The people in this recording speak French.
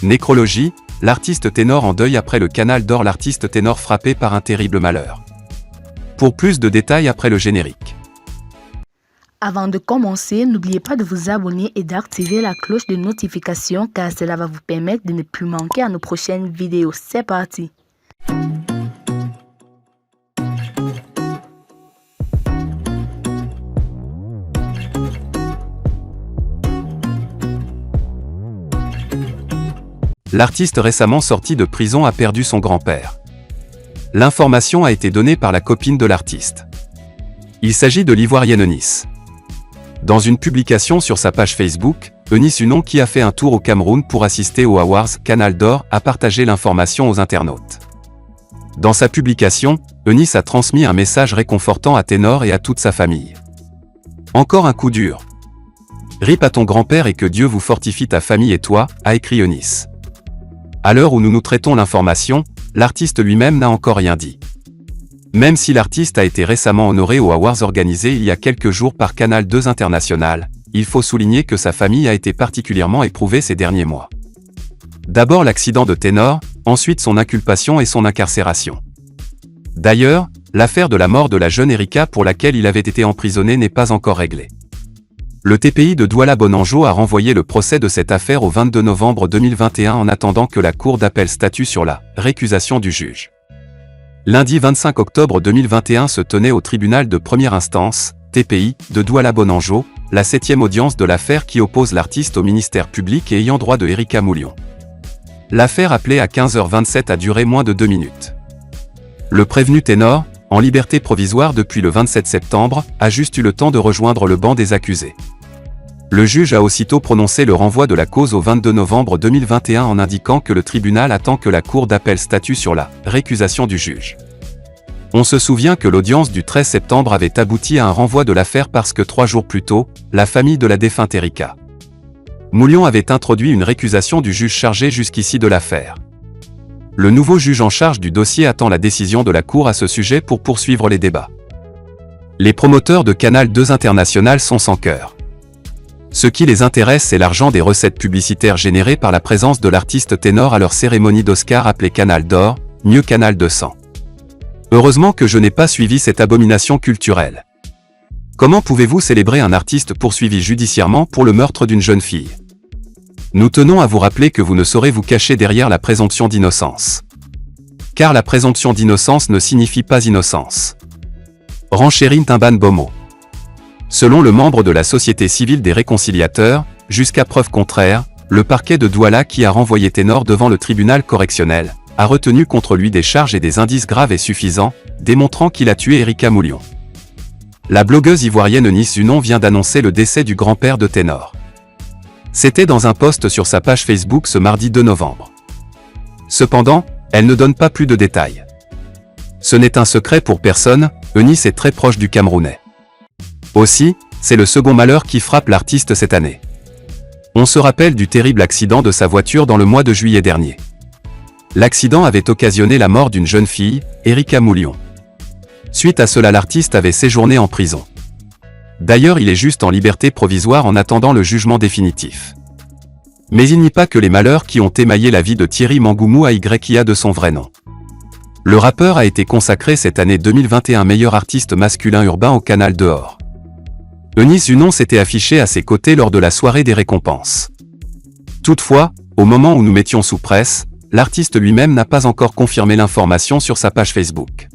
Nécrologie, l'artiste ténor en deuil après le Canal d'Or. L'artiste ténor frappé par un terrible malheur. Pour plus de détails après le générique. Avant de commencer, n'oubliez pas de vous abonner et d'activer la cloche de notification car cela va vous permettre de ne plus manquer à nos prochaines vidéos. C'est parti! L'artiste récemment sorti de prison a perdu son grand-père. L'information a été donnée par la copine de l'artiste. Il s'agit de l'Ivoirienne Eunice. Dans une publication sur sa page Facebook, Eunice Unon, qui a fait un tour au Cameroun pour assister aux Awards Canal d'Or, a partagé l'information aux internautes. Dans sa publication, Eunice a transmis un message réconfortant à Ténor et à toute sa famille. Encore un coup dur. RIP à ton grand-père et que Dieu vous fortifie ta famille et toi, a écrit Eunice. À l'heure où nous traitons l'information, l'artiste lui-même n'a encore rien dit. Même si l'artiste a été récemment honoré aux Awards organisés il y a quelques jours par Canal 2 International, il faut souligner que sa famille a été particulièrement éprouvée ces derniers mois. D'abord l'accident de Ténor, ensuite son inculpation et son incarcération. D'ailleurs, l'affaire de la mort de la jeune Erika pour laquelle il avait été emprisonné n'est pas encore réglée. Le TPI de Douala-Bonanjo a renvoyé le procès de cette affaire au 22 novembre 2021 en attendant que la Cour d'appel statue sur la récusation du juge. Lundi 25 octobre 2021 se tenait au tribunal de première instance, TPI, de Douala-Bonanjo, la 7e audience de l'affaire qui oppose l'artiste au ministère public et ayant droit de Erika Moulion. L'affaire appelée à 15h27 a duré moins de 2 minutes. Le prévenu Ténor, en liberté provisoire depuis le 27 septembre, a juste eu le temps de rejoindre le banc des accusés. Le juge a aussitôt prononcé le renvoi de la cause au 22 novembre 2021 en indiquant que le tribunal attend que la Cour d'appel statue sur la récusation du juge. On se souvient que l'audience du 13 septembre avait abouti à un renvoi de l'affaire parce que 3 jours plus tôt, la famille de la défunte Erika Moulion avait introduit une récusation du juge chargé jusqu'ici de l'affaire. Le nouveau juge en charge du dossier attend la décision de la Cour à ce sujet pour poursuivre les débats. Les promoteurs de Canal 2 International sont sans cœur. Ce qui les intéresse, c'est l'argent des recettes publicitaires générées par la présence de l'artiste ténor à leur cérémonie d'Oscar appelée Canal d'Or, mieux Canal 200. Heureusement que je n'ai pas suivi cette abomination culturelle. Comment pouvez-vous célébrer un artiste poursuivi judiciairement pour le meurtre d'une jeune fille ? Nous tenons à vous rappeler que vous ne saurez vous cacher derrière la présomption d'innocence. Car la présomption d'innocence ne signifie pas innocence. Renchérit Timban Bomo. Selon le membre de la Société civile des réconciliateurs, jusqu'à preuve contraire, le parquet de Douala qui a renvoyé Ténor devant le tribunal correctionnel, a retenu contre lui des charges et des indices graves et suffisants, démontrant qu'il a tué Erika Moulion. La blogueuse ivoirienne Eunice Unon vient d'annoncer le décès du grand-père de Ténor. C'était dans un post sur sa page Facebook ce mardi 2 novembre. Cependant, elle ne donne pas plus de détails. Ce n'est un secret pour personne, Eunice est très proche du Camerounais. Aussi, c'est le second malheur qui frappe l'artiste cette année. On se rappelle du terrible accident de sa voiture dans le mois de juillet dernier. L'accident avait occasionné la mort d'une jeune fille, Erika Moulion. Suite à cela, l'artiste avait séjourné en prison. D'ailleurs, il est juste en liberté provisoire en attendant le jugement définitif. Mais il n'y a pas que les malheurs qui ont émaillé la vie de Thierry Mangoumou AYIA de son vrai nom. Le rappeur a été consacré cette année 2021 meilleur artiste masculin urbain au Canal d'Or. Eunice Unon s'était affichée à ses côtés lors de la soirée des récompenses. Toutefois, au moment où nous mettions sous presse, l'artiste lui-même n'a pas encore confirmé l'information sur sa page Facebook.